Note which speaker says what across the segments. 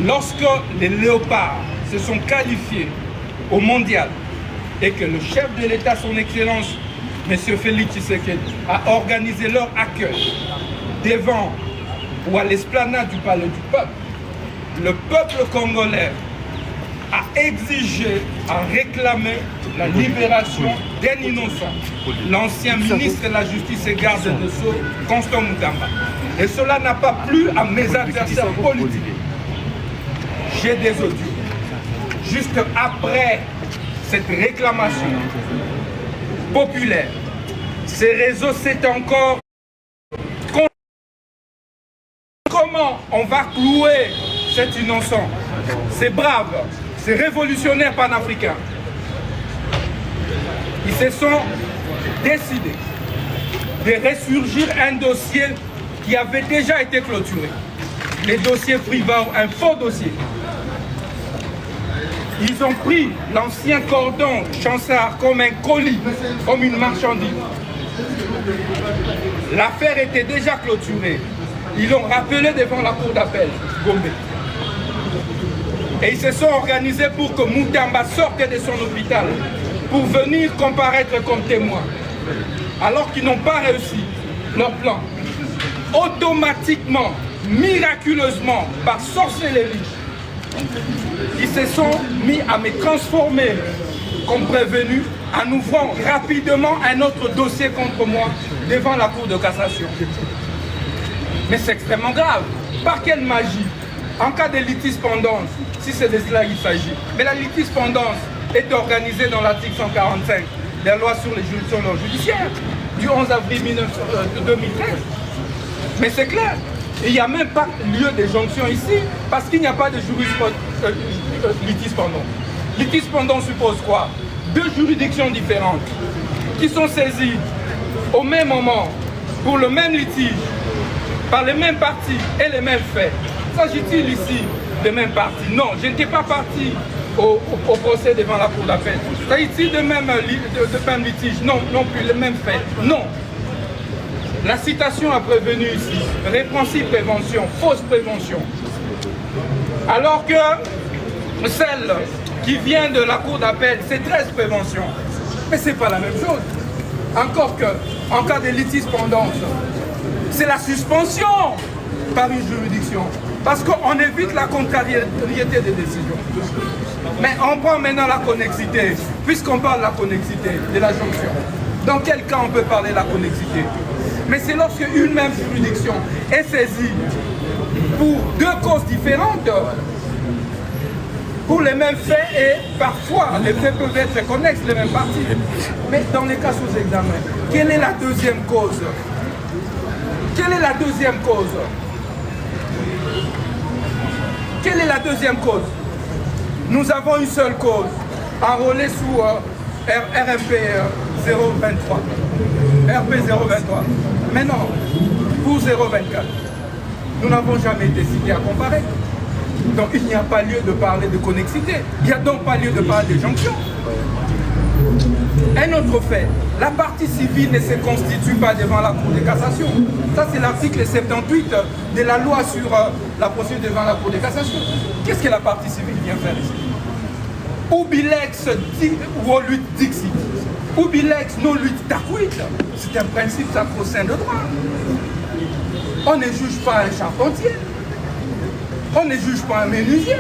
Speaker 1: lorsque les Léopards se sont qualifiés au mondial et que le chef de l'État, son Excellence, M. Félix Tshisekedi, a organisé leur accueil devant ou à l'esplanade du Palais du Peuple, le peuple congolais a exigé, a réclamé la libération d'un innocent, l'ancien ministre de la Justice et garde de Sceaux, Constant Moutamba. Et cela n'a pas plu à mes adversaires politiques. J'ai des audios. Juste après cette réclamation populaire, ces réseaux s'est encore... Comment on va clouer cet innocent? C'est brave, c'est révolutionnaire panafricain. Ils se sont décidés de ressurgir un dossier qui avait déjà été clôturé. Les dossiers Privao, un faux dossier. Ils ont pris l'ancien cordon Chansard comme un colis, comme une marchandise. L'affaire était déjà clôturée. Ils l'ont rappelé devant la cour d'appel, Gombe. Et ils se sont organisés pour que Moutamba sorte de son hôpital pour venir comparaître comme témoin. Alors qu'ils n'ont pas réussi leur plan. Automatiquement, miraculeusement, par sorcellerie, ils se sont mis à me transformer comme prévenu en ouvrant rapidement un autre dossier contre moi devant la cour de cassation. Mais c'est extrêmement grave. Par quelle magie? En cas de litispendance, si c'est de cela qu'il s'agit. Mais la litispendance est organisée dans l'article 145 de la loi sur les juridictions non judiciaires du 11 avril 2013. Mais c'est clair, il n'y a même pas lieu de jonction ici parce qu'il n'y a pas de litispendance. Litispendance suppose quoi? Deux juridictions différentes qui sont saisies au même moment pour le même litige par les mêmes parties et les mêmes faits. S'agit-il ici des mêmes parties? Non, je n'étais pas parti au procès devant la cour d'appel. S'agit-il de même litige? Non, non plus, les mêmes faits. Non. La citation a prévenu ici, répréhensible prévention, fausse prévention. Alors que celle qui vient de la cour d'appel, c'est 13 préventions. Mais ce n'est pas la même chose. Encore que, en cas de litispendance, c'est la suspension par une juridiction. Parce qu'on évite la contrariété des décisions. Mais on prend maintenant la connexité, puisqu'on parle de la connexité, de la jonction. Dans quel cas on peut parler de la connexité? Mais c'est lorsque une même juridiction est saisie pour deux causes différentes, pour les mêmes faits, et parfois les faits peuvent être connexes, les mêmes parties. Mais dans les cas sous examen, quelle est la deuxième cause? Quelle est la deuxième cause? Quelle est la deuxième cause? Nous avons une seule cause, enrôlée sous RMP 023. RP 023. Mais non, pour 024, nous n'avons jamais été cités à comparer. Donc il n'y a pas lieu de parler de connexité. Il n'y a donc pas lieu de parler de jonction. Un autre fait, la partie civile ne se constitue pas devant la Cour de cassation. Ça, c'est l'article 78 de la loi sur la procédure devant la Cour de cassation. Qu'est-ce que la partie civile vient faire ici? Ubilex voluit dixit. Ubilex non luit taquit. C'est un principe sacro-saint de droit. On ne juge pas un charpentier. On ne juge pas un menuisier.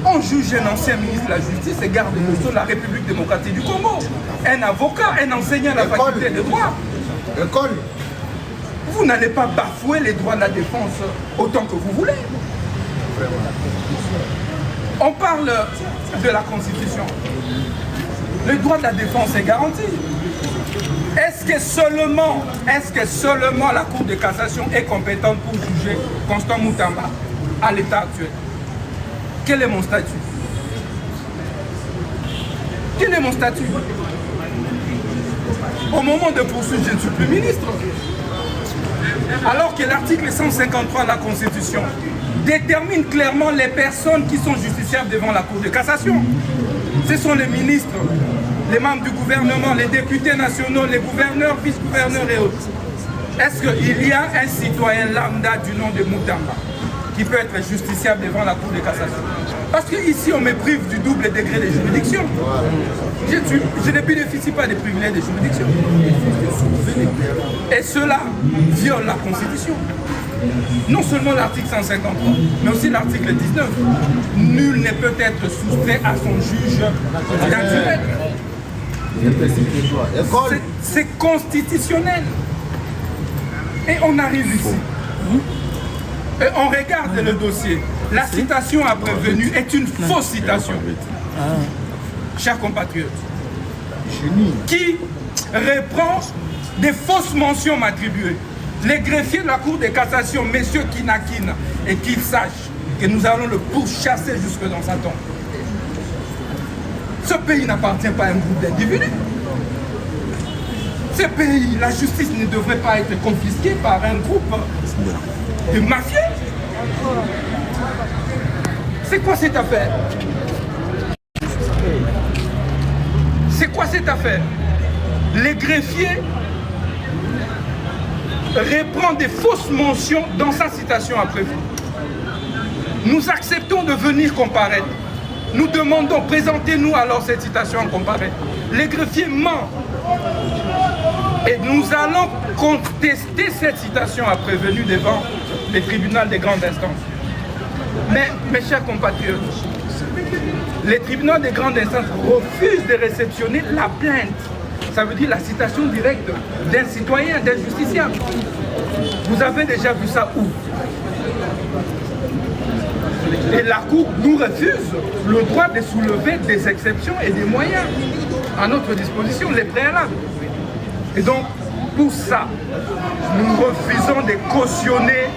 Speaker 1: On juge un ancien ministre de la Justice et garde de Sceaux de la République démocratique du Congo. Un avocat, un enseignant à la faculté de droit.
Speaker 2: École.
Speaker 1: Vous n'allez pas bafouer les droits de la défense autant que vous voulez. On parle de la Constitution. Le droit de la défense est garanti. Est-ce que seulement la Cour de cassation est compétente pour juger Constant Moutamba à l'état actuel? Quel est mon statut? Quel est mon statut? Au moment de poursuivre, je ne suis plus ministre. Alors que l'article 153 de la Constitution détermine clairement les personnes qui sont justiciables devant la Cour de cassation. Ce sont les ministres, les membres du gouvernement, les députés nationaux, les gouverneurs, vice-gouverneurs et autres. Est-ce qu'il y a un citoyen lambda du nom de Moutamba qui peut être justiciable devant la Cour de cassation. Parce qu'ici, on me prive du double degré des juridictions. Je ne bénéficie pas des privilèges des juridictions. Et cela viole la Constitution. Non seulement l'article 153, mais aussi l'article 19. Nul ne peut être soustrait à son juge naturel. C'est constitutionnel. Et on arrive ici. Et on regarde le dossier. La citation à prévenu est une fausse citation. Chers compatriotes, qui reprend des fausses mentions m'attribuées. Les greffiers de la Cour de cassation, messieurs Kinakin, et qu'ils sachent que nous allons le pourchasser jusque dans sa tombe. Ce pays n'appartient pas à un groupe d'individus. Ce pays, la justice ne devrait pas être confisquée par un groupe de mafieux. C'est quoi cette affaire? C'est quoi cette affaire? Les greffiers reprend des fausses mentions dans sa citation à prévu. Nous acceptons de venir comparaître. Nous demandons, présentez-nous alors cette citation en comparaître. Les greffiers mentent. Et nous allons contester cette citation à prévenu devant les tribunaux des grandes instances. Mais, mes chers compatriotes, les tribunaux des grandes instances refusent de réceptionner la plainte. Ça veut dire la citation directe d'un citoyen, d'un justiciable. Vous avez déjà vu ça où? Et la Cour nous refuse le droit de soulever des exceptions et des moyens à notre disposition, les préalables. Et donc, pour ça, nous refusons de cautionner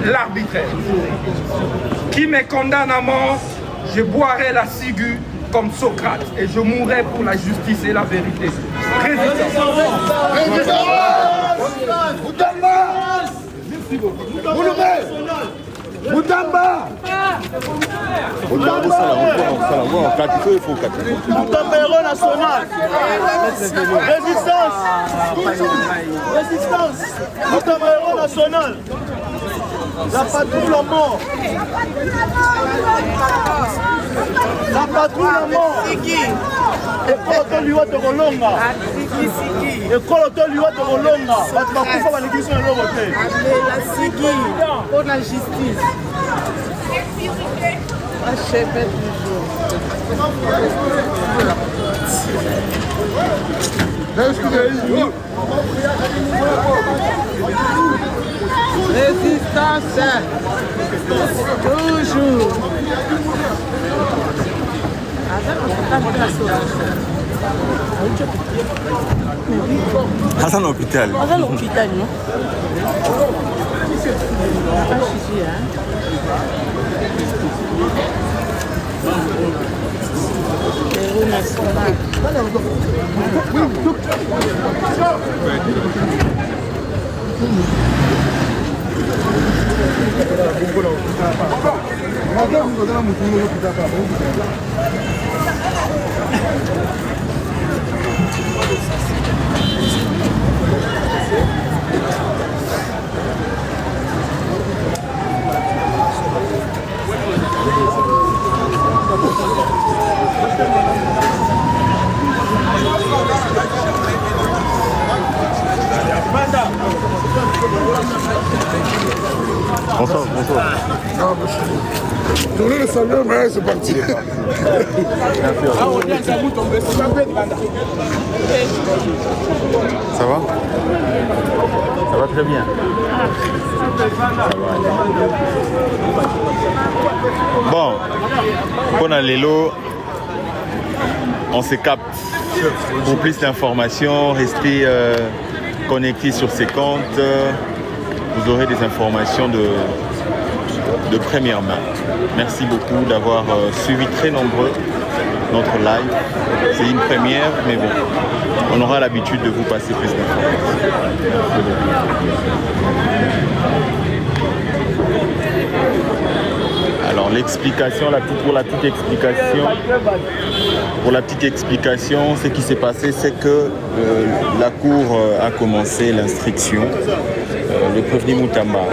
Speaker 1: l'arbitraire. Qui me condamne à mort, je boirai la ciguë comme Socrate et je mourrai pour la justice et la vérité. Résistance.
Speaker 2: Moutamba héros national. Résistance. Moutamba héros national. La patrouille à mort. La patrouille à mort. École Otoliwa de Rolonga. École Otoliwa de Rolonga. Batubakufa balikiswa na lobote.
Speaker 3: La Sigui pour la justice. Achève toujours. Résistance. Toujours.
Speaker 4: Hassan l'hôpital.
Speaker 3: Hassan l'hôpital, non? Héros national.
Speaker 4: Bonsoir, bonsoir.
Speaker 5: Tournez le salut, mais c'est parti.
Speaker 4: Ça va? Ça va très bien. Bon, pour Alélo, on se capte. Pour plus d'informations, restez connectés sur ces comptes. Vous aurez des informations de première main. Merci beaucoup d'avoir suivi très nombreux notre live. C'est une première, mais bon, on aura l'habitude de vous passer plus d'informations. Alors l'explication, pour la petite explication, ce qui s'est passé, c'est que la Cour a commencé l'instruction le prévenu Moutamba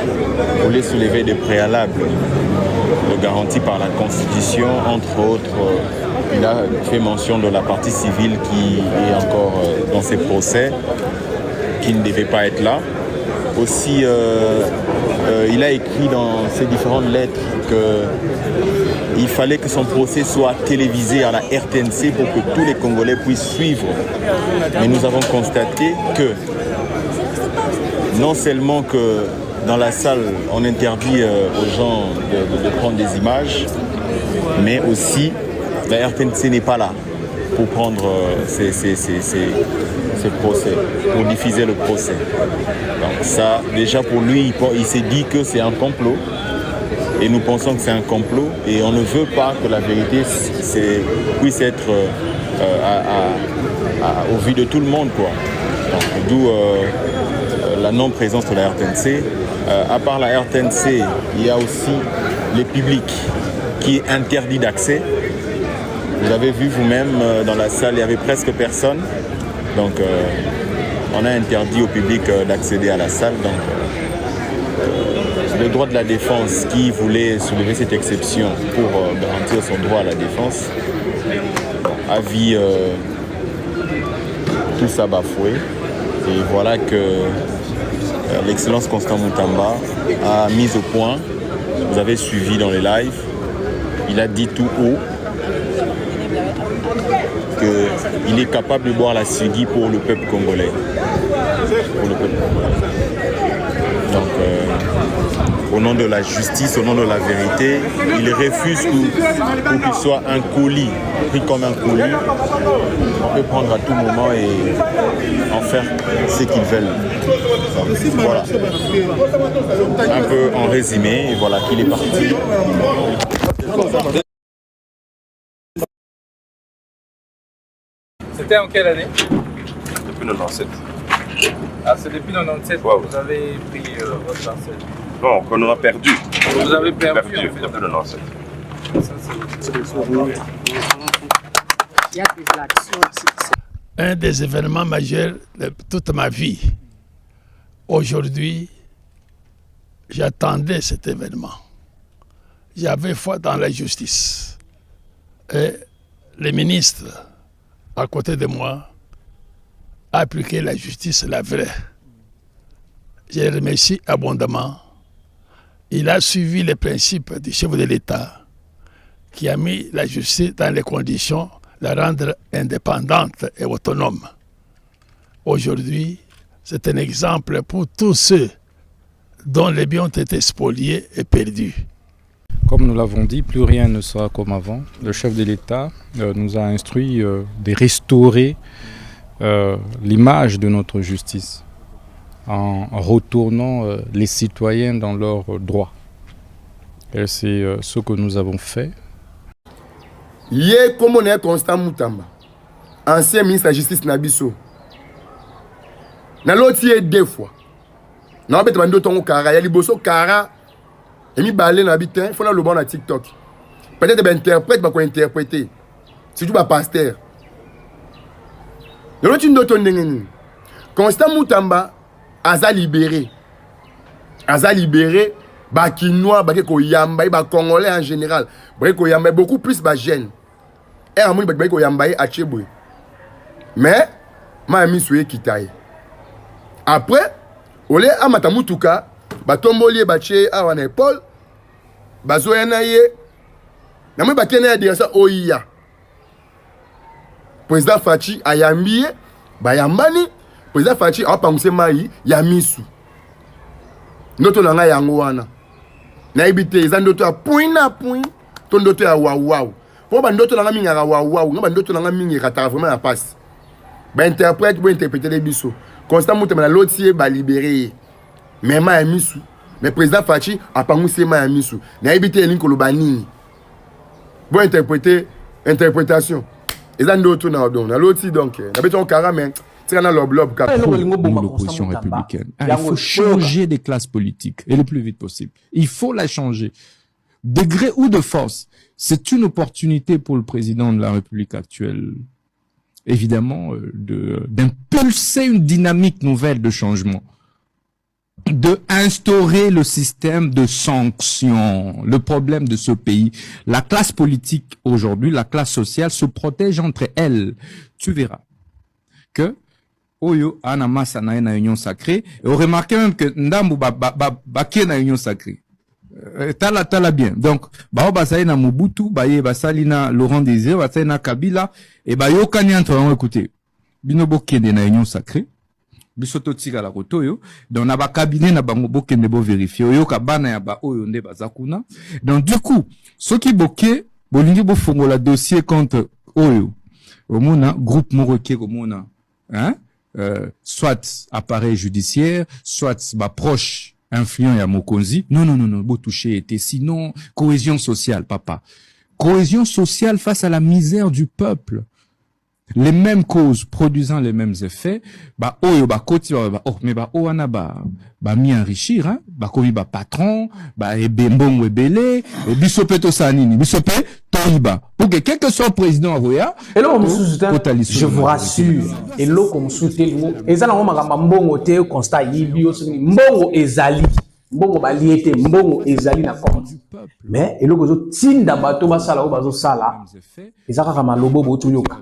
Speaker 4: voulait soulever des préalables garantis par la Constitution, entre autres. Il a fait mention de la partie civile qui est encore dans ses procès, qui ne devait pas être là. Aussi, il a écrit dans ses différentes lettres qu'il fallait que son procès soit télévisé à la RTNC pour que tous les Congolais puissent suivre. Mais nous avons constaté que non seulement que dans la salle, on interdit aux gens de prendre des images, mais aussi la RTNC n'est pas là pour prendre ces procès, pour diffuser le procès. Donc ça, déjà pour lui, il s'est dit que c'est un complot. Et nous pensons que c'est un complot. Et on ne veut pas que la vérité puisse être au vu de tout le monde, quoi. D'où la non-présence de la RTNC. À part la RTNC, il y a aussi le public qui est interdit d'accès. Vous avez vu vous-même, dans la salle, il n'y avait presque personne. Donc, on a interdit au public d'accéder à la salle. Donc, le droit de la défense qui voulait soulever cette exception pour garantir son droit à la défense a vu tout ça bafoué. Et voilà que l'excellence Constant Moutamba a mis au point, vous avez suivi dans les lives, il a dit tout haut qu'il est capable de boire la Sigui pour le peuple congolais. Donc, au nom de la justice, au nom de la vérité, il refuse pour qu'il soit un colis, pris comme un colis. On peut prendre à tout moment et en faire ce qu'ils veulent. Donc, voilà. Un peu en résumé, et voilà qu'il est parti.
Speaker 1: C'était en quelle année?
Speaker 5: Depuis le 97.
Speaker 1: Ah, c'est depuis le 97 que vous avez pris votre parcelle?
Speaker 5: Non, qu'on a perdu.
Speaker 1: Vous avez perdu en fait.
Speaker 5: Depuis le 97.
Speaker 6: Un des événements majeurs de toute ma vie. Aujourd'hui, j'attendais cet événement. J'avais foi dans la justice. Et les ministres à côté de moi a appliqué la justice, la vraie. Je les remercie abondamment. Il a suivi les principes du chef de l'État qui a mis la justice dans les conditions de la rendre indépendante et autonome. Aujourd'hui, c'est un exemple pour tous ceux dont les biens ont été spoliés et perdus.
Speaker 7: Comme nous l'avons dit, plus rien ne sera comme avant. Le chef de l'État nous a instruit de restaurer l'image de notre justice en retournant les citoyens dans leurs droits. Et c'est ce que nous avons fait.
Speaker 2: Hier, comme on est Constant Moutamba, ancien ministre de la Justice Nabiso, na l'autre deux fois. Na bête bando tongo kara, ya liboso kara, et mi balé na bitin, faut na le bon na TikTok. Peut-être ben interprète, ba ko interpréter. C'est du ba pasteur. Le l'autre ndo ton ndengeni. Constant Moutamba aza libéré. Aza libéré, ba Kinois, ba ko yamba, ba Congolais en général, ba ko yamba beaucoup plus ba jeunes. Et amoni ba ko yamba a Chebwe. Mais ma ami souye kitaye. Après, ole amata mutuka, ba tomboli ba che awa na Paul, ba zoyana ye. Na mo ba kena ya ça oya. Président Fachi ayambiye, ba yambani, président Fachi a panguse mai ya misu. Ndoto na nga yango wana. Na ibite eza ndoto ya point na point, to ndoto ya wawaw. Po ba ndoto na nga minga wawaw, nga ba ndoto na nga mingi katara vraiment na passe. Ba interprète bo interpréter les biso. Constant Moutamba na lotier ba libérer. Mais ma misu, mais président Fachi a panguse ma misu. Na ibite elinko lobani. Bo interpréter interprétation. Eza ndoto na odon. Na loti donc, na beton kara mais
Speaker 8: l'opposition républicaine. Il faut changer des classes politiques et le plus vite possible. Il faut la changer. De gré ou de force, c'est une opportunité pour le président de la République actuelle, évidemment, d'impulser une dynamique nouvelle de changement. de instaurer le système de sanctions. Le problème de ce pays, la classe politique aujourd'hui, la classe sociale se protège entre elles. Tu verras que Oyo Anamasa na union sacrée. Et on remarque même que Ndambu baké na union sacrée. Tala bien. Donc, basali na Mobutu, basali na Laurent Désiré, basali na Kabila, et yo kani entre écoutez. Binobo kende na union sacrée. Bisoto tika la kotoyo. Donc, na ba cabinet na bango bokende bo vérifier. Oyo kabana ya ba oyo nde bazakuna. Donc, du coup, ce qui boké, bolingi bo fongola dossier contre Oyo. Omona, groupe Moroké, omona, hein? Soit appareil judiciaire, soit proche influent ya Mokonzi. Non, beau toucher était sinon cohésion sociale, papa. Cohésion sociale face à la misère du peuple. Les mêmes causes produisant les mêmes effets, mi enrichir, hein, kovi patron, ebembongo ebele, bisope sanini, bisope toiba. Pour que quel que soit le président avoya,
Speaker 9: je vous rassure, et l'eau comme soutenu, et ça n'a pas mbongo te constat yibio, mbongo ezali. Mbongo baliete, mbongo ezali na compte. Mais et logo tinda bato basala o bazo sala. Ezaka kama lobo botuyoka.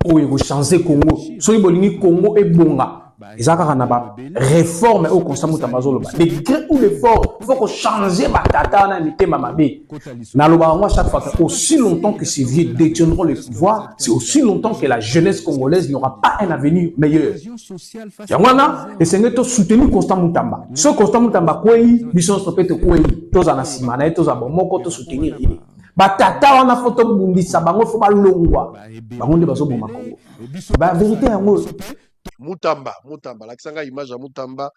Speaker 9: Oyo ko changer Congo. Soki bolingi Congo ebonga. Ezaka kana ba réforme au constat mutambazo loba. Les gré ou l'effort, faut qu'on changer batata na mitema mabe. Na loba moi chaque fois que aussi longtemps que ces vieux détiendront le pouvoir, c'est aussi longtemps que la jeunesse congolaise n'aura pas un avenir meilleur. Yangwana, et c'est que soutenir constat mutamba. Ce constat mutamba kwei, mission stopete kwei, toza na simana, toza bomoko to soutenir. Batata wana photo bundisa bango fo balongwa. Bango nde bazo boma Congo. Ba vérité yango
Speaker 10: Mutamba, la kisanga image ya Mutamba,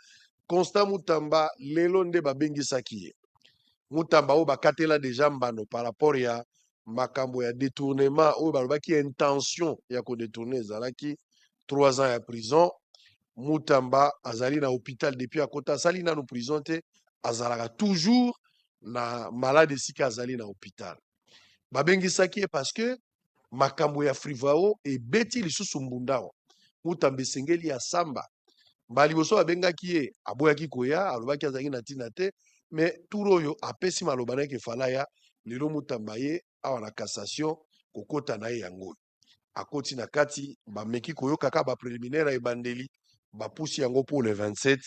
Speaker 10: Constant Mutamba, lelo nde babengisaki ye. Mutamba o bakatela déjà mbano par rapport ya makambo ya détournement o balobaki intention ya ko détourner zalaki 3 ans ya prison. Mutamba azali na hôpital depuis akota sali na no prison te azalaka toujours na malade sika azali na hôpital. Babengisaki parce que makambo ya Frivao e beti lisusu mbundao. Mutamba sengeli ya samba mbali boso abengaki ye aboyaki koya alobaki azaki na tina te mais turoyo apesi malobana ke falaya lelo Mutamba ye awa na cassation kokota na ye yango akoti na kati ba meki koyoka ka ba préliminaire e bandeli ba pousi yango pour le 27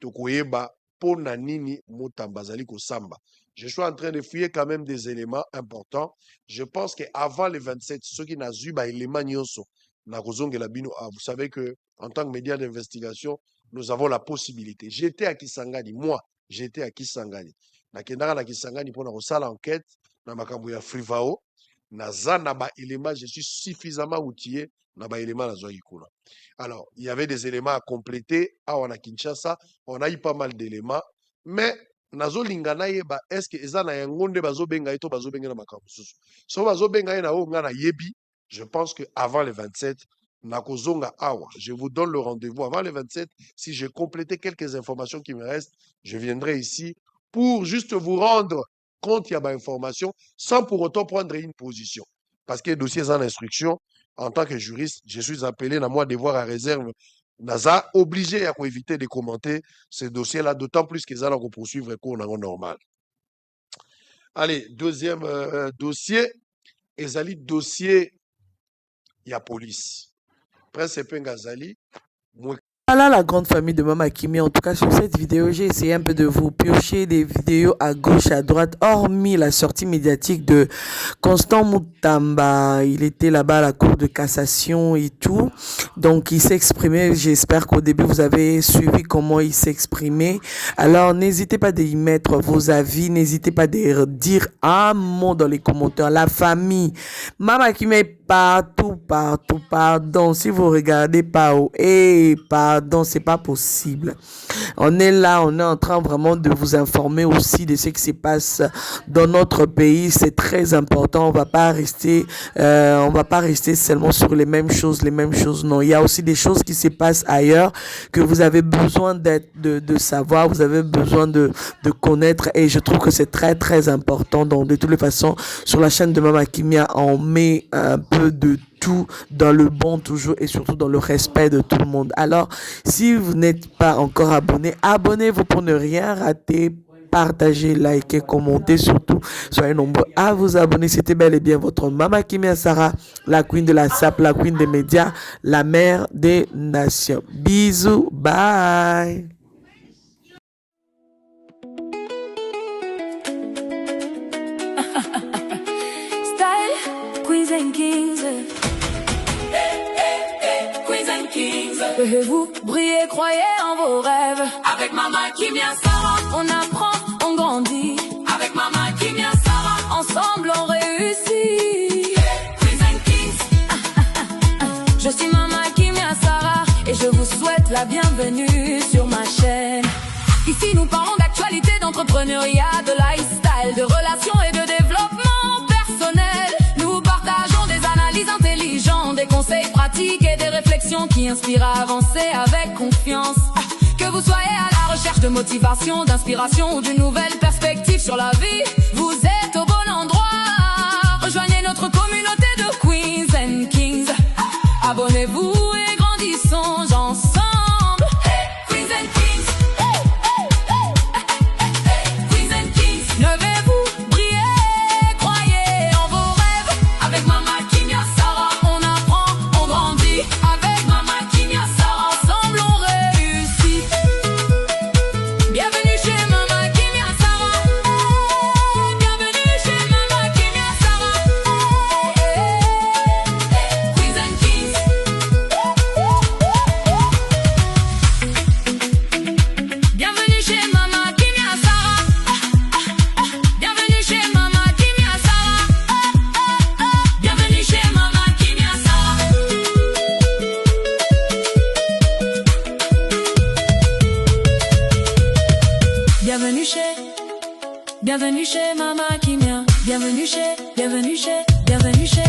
Speaker 10: to koyeba pona nini Mutamba zali ko samba. Je suis en train de fouiller quand même des éléments importants. Je pense que avant le 27 ceux qui n'a zu ba élément nyonso. Vous savez que en tant que média d'investigation, nous avons la possibilité. J'étais à Kisangani, moi, j'étais à Kisangani. Nakendara na Kisangani pour la salle enquête, na makambo ya Frivao, na zanaba éléments, je suis suffisamment outillé na ba éléments na zoikuna. Alors, il y avait des éléments à compléter. À wana Kinshasa, on a eu pas mal d'éléments, mais nazo lingana yeba est-ce que ezana yangonde bazo benga ito bazo benga na makambo susu. So bazo benga na o ngana yebi. Je pense qu'avant le 27, Nakozonga Awa, je vous donne le rendez-vous avant le 27. Si j'ai complété quelques informations qui me restent, je viendrai ici pour juste vous rendre compte, il y a des informations, sans pour autant prendre une position. Parce que les dossiers sont en instruction, en tant que juriste, je suis appelé à moi devoir à réserve. Naza obligé à éviter de commenter ces dossiers-là, d'autant plus qu'ils allont poursuivre le cours normal. Allez, deuxième dossier, Ezali dossier. Il y a police. Prince Pengazali.
Speaker 3: Voilà la grande famille de Mama Kimi. En tout cas, sur cette vidéo, j'ai essayé un peu de vous piocher des vidéos à gauche, à droite, hormis la sortie médiatique de Constant Mutamba. Il était là-bas à la cour de cassation et tout. Donc, il s'est exprimé. J'espère qu'au début, vous avez suivi comment il s'est exprimé. Alors, n'hésitez pas à y mettre vos avis. N'hésitez pas à dire un mot dans les commentaires. La famille. Mama Kimi est partout, pardon. Si vous regardez pas haut, pardon, c'est pas possible. On est là, on est en train vraiment de vous informer aussi de ce qui se passe dans notre pays. C'est très important. On va pas rester seulement sur les mêmes choses. Non, il y a aussi des choses qui se passent ailleurs que vous avez besoin de savoir, vous avez besoin de connaître. Et je trouve que c'est très, très important. Donc, de toutes les façons, sur la chaîne de Mama Kimia, on met un peu de tout dans le bon toujours et surtout dans le respect de tout le monde. Alors, si vous n'êtes pas encore abonné, abonnez-vous pour ne rien rater. Partagez, likez, commentez, surtout soyez nombreux à vous abonner. C'était bel et bien votre Mama Kimia Sarah, la queen de la SAP, la queen des médias, la mère des nations. Bisous, bye.
Speaker 11: Style, Queens and Kings. Queens and Kings. Pouvez-vous briller, croyez en vos rêves. Avec Mama Kimia Sarah, on apprend, on grandit. Avec Mama Kimia Sarah, ensemble on réussit. Queens and Kings. Je suis Mama Kimia Sarah et je vous souhaite la bienvenue sur ma chaîne. Ici nous parlons d'actualité, d'entrepreneuriat, de lifestyle, de relations et de développement personnel. Nous partageons des analyses intelligentes, des conseils pratiques et des réflexions qui inspirent à avancer avec confiance. Que vous soyez à la recherche de motivation, d'inspiration ou d'une nouvelle perspective sur la vie, vous êtes au bon endroit. Rejoignez notre communauté de Queens and Kings. Abonnez-vous et grandissons ensemble. Queens and Kings. Queens and Kings. Levez-vous, brillez, croyez en vos rêves. Avec Mama Kimia Sarah, on apprend, on grandit. Avec Mama Kimia Sarah, ensemble on réussit. Bienvenue chez Mama Kimia Sarah. Bienvenue chez Mama Kimia Sarah. Queens and Kings. Bienvenue chez Mama Kimia Sarah. Bienvenue chez Mama Kimia Sarah. Bienvenue chez Mama Kimia Sarah. Bienvenue chez Mama Kimia. Bienvenue chez